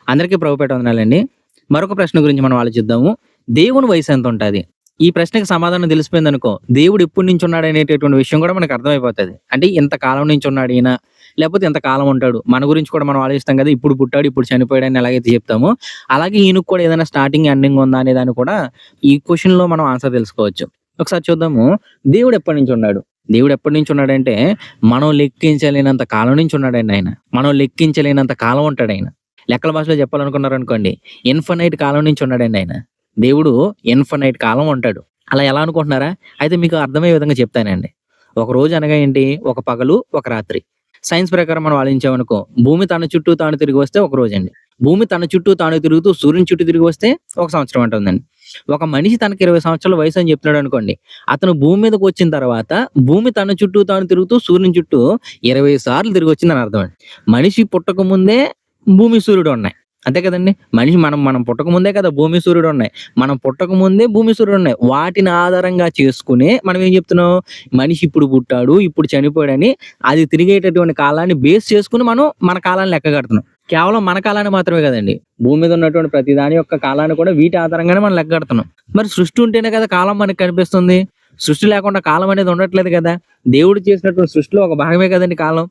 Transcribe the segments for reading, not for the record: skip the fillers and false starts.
అందరికీ ప్రభుపేట వందనాలండి. మరొక ప్రశ్న గురించి మనం ఆలోచిద్దాము. దేవుని వయసు ఎంతుంటది? ఈ ప్రశ్నకి సమాధానం తెలిసిపోయిందనుకో, దేవుడు ఎప్పటి నుంచి ఉన్నాడనేటటువంటి విషయం కూడా మనకు అర్థమైపోతది. అంటే ఇంత కాలం నుంచి ఉన్నాడు ఈయన, లేకపోతే ఇంత కాలం ఉంటాడు. మన గురించి కూడా మనం ఆలోచిస్తాం కదా! ఇప్పుడు పుట్టాడు, ఇప్పుడు చనిపోయాడని ఎలాగైతే చెప్తామో, అలాగే ఈయనకి కూడా ఏదైనా స్టార్టింగ్, ఎండింగ్ ఉందా అనే దాన్ని కూడా ఈ క్వెషన్‌లో మనం ఆన్సర్ తెలుసుకోవచ్చు. ఒకసారి చూద్దాము. దేవుడు ఎప్పటినుంచి ఉన్నాడు? దేవుడు ఎప్పటినుంచి ఉన్నాడంటే, మనం లెక్కించలేనంత కాలం నుంచి ఉన్నాడండి ఆయన. మనం లెక్కించలేనంత కాలం ఉంటాడాయన. లెక్కల భాషలో చెప్పాలనుకున్నారనుకోండి, ఇన్ఫనైట్ కాలం నుంచి ఉన్నాడండి ఆయన. దేవుడు ఇన్ఫనైట్ కాలం ఉంటాడు. అలా ఎలా అనుకుంటున్నారా? అయితే మీకు అర్థమయ్యే విధంగా చెప్తానండి. ఒక రోజు అనగా ఏంటి? ఒక పగలు, ఒక రాత్రి. సైన్స్ ప్రకారం మనం ఆలోచించామనుకో, భూమి తన చుట్టూ తాను తిరిగి వస్తే ఒక రోజండి. భూమి తన చుట్టూ తాను తిరుగుతూ సూర్యుని చుట్టూ తిరిగి వస్తే ఒక సంవత్సరం అంటుందండి. ఒక మనిషి తనకి 20 సంవత్సరాల వయసు అని చెప్తున్నాడనుకోండి. అతను భూమి మీదకి వచ్చిన తర్వాత భూమి తన చుట్టూ తాను తిరుగుతూ సూర్యుని చుట్టూ 20 సార్లు తిరిగొచ్చిందని అర్థమండి. మనిషి పుట్టక ముందే భూమి, సూర్యుడు ఉన్నాయి. అంతే కదండీ! మనిషి మనం మనం పుట్టక ముందే కదా భూమి, సూర్యుడు ఉన్నాయి. మనం పుట్టక ముందే భూమి, సూర్యుడు ఉన్నాయి. వాటిని ఆధారంగా చేసుకునే మనం ఏం చెప్తున్నాం? మనిషి ఇప్పుడు పుట్టాడు, ఇప్పుడు చనిపోయాడని అది తిరిగేటటువంటి కాలాన్ని బేస్ చేసుకొని మనం మన కాలాన్ని లెక్క కడుతున్నాం. కేవలం మన కాలాన్ని మాత్రమే కదండీ! భూమి మీద ఉన్నటువంటి ప్రతి దాని యొక్క కాలాన్ని కూడా వీటి ఆధారంగానే మనం లెక్క కడుతున్నాం. మరి సృష్టి ఉంటేనే కదా కాలం మనకు కనిపిస్తుంది. సృష్టి లేకుండా కాలం అనేది ఉండట్లేదు కదా! దేవుడు చేసినటువంటి సృష్టిలో ఒక భాగమే కదండీ కాలం.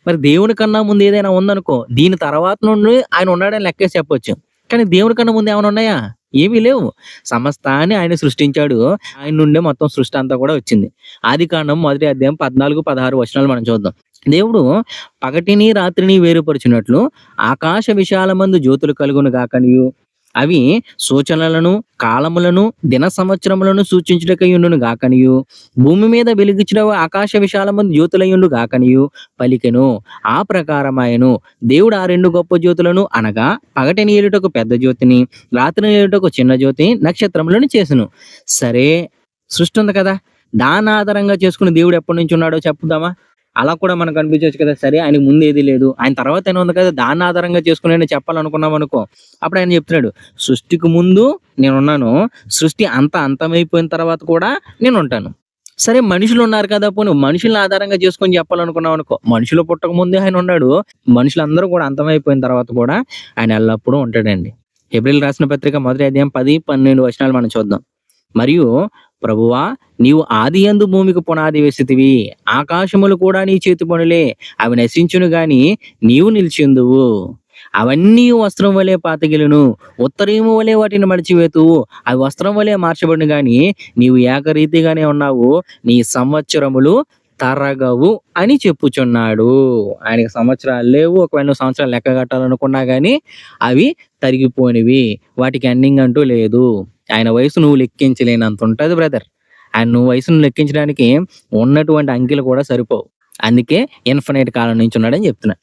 మరి దేవుని కన్నా ముందు ఏదైనా ఉందనుకో, దీని తర్వాత నుండి ఆయన ఉన్నాడని లెక్కేసి చెప్పొచ్చు. కానీ దేవుని కన్నా ముందు ఏమైనా ఉన్నాయా? ఏమీ లేవు. సమస్తాన్ని ఆయన సృష్టించాడు. ఆయన నుండే మొత్తం సృష్టి అంతా కూడా వచ్చింది. ఆదికాండం మొదటి అధ్యాయం 14, 16 వచనాలు మనం చూద్దాం. దేవుడు పగటిని, రాత్రిని వేరుపరచినట్లు ఆకాశ విశాలమందు జ్యోతులు కలుగును గాకనియు, అవి సూచనలను, కాలములను, దిన సంవత్సరములను సూచించుటకయుండును గాకనియు, భూమి మీద వెలుగిచ్చిన ఆకాశ విశాలమందు జ్యోతులయుండు గాకనియు పలికెను. ఆ ప్రకారమాయెను. దేవుడు ఆ 2 గొప్ప జ్యోతులను అనగా పగటిని ఏలుటకు పెద్ద జ్యోతిని, రాత్రిని ఏలుటకు చిన్న జ్యోతి, నక్షత్రములను చేసెను. సరే, సృష్టి ఉంది కదా! దాన్ని ఆధారంగా చేసుకుని దేవుడు ఎప్పటినుంచి ఉన్నాడో చెప్పుదామా? అలా కూడా మనకు అనిపించొచ్చు కదా! సరే, ఆయనకు ముందు ఏది లేదు. ఆయన తర్వాతైనా ఉంది కదా! దాన్ని ఆధారంగా చేసుకొని చెప్పాలనుకున్నామనుకో, అప్పుడు ఆయన చెప్తున్నాడు, సృష్టికి ముందు నేనున్నాను. సృష్టి అంతమైపోయిన తర్వాత కూడా నేనుంటాను. సరే, మనుషులున్నారు కదా! పోనీ మనుషుల్ని ఆధారంగా చేసుకొని చెప్పాలనుకున్నామనుకో, మనుషులు పుట్టక ముందే ఆయన ఉన్నాడు. మనుషులందరూ కూడా అంతమైపోయిన తర్వాత కూడా ఆయన ఎల్లప్పుడూ ఉంటాడండి. హెబ్రీయులకు రాసిన పత్రిక మొదటి అధ్యాయం 10, 12 వచనాలు మనం చూద్దాం. మరియు ప్రభువా, నీవు ఆదియందు భూమికి పునాది వేసితివి. ఆకాశములు కూడా నీ చేతి పనులే. అవి నశించును గాని నీవు నిలిచిందువు. అవన్నీ వస్త్రం వలె పాతగిలును. ఉత్తరీయము వలె వాటిని మడిచివేతువు. అవి వస్త్రం వలె మార్చబడును గాని నీవు ఏకరీతిగానే ఉన్నావు. నీ సంవత్సరములు తరగవు అని చెప్పుచున్నాడు. ఆయనకి సంవత్సరాలు లేవు. ఒకవేళ నువ్వు సంవత్సరాలు లెక్క కట్టాలనుకున్నా గాని అవి తరిగిపోయినవి. వాటికి ఎండింగ్ అంటూ లేదు. ఆయన వయసు నువ్వు లెక్కించలేనంత ఉంటది బ్రదర్. నువ్వు వయసును లెక్కించడానికి ఉన్నటువంటి అంకెలు కూడా సరిపోవు. అందుకే ఇన్ఫినైట్ కాలం నుంచి ఉన్నాడని చెప్తున్నా.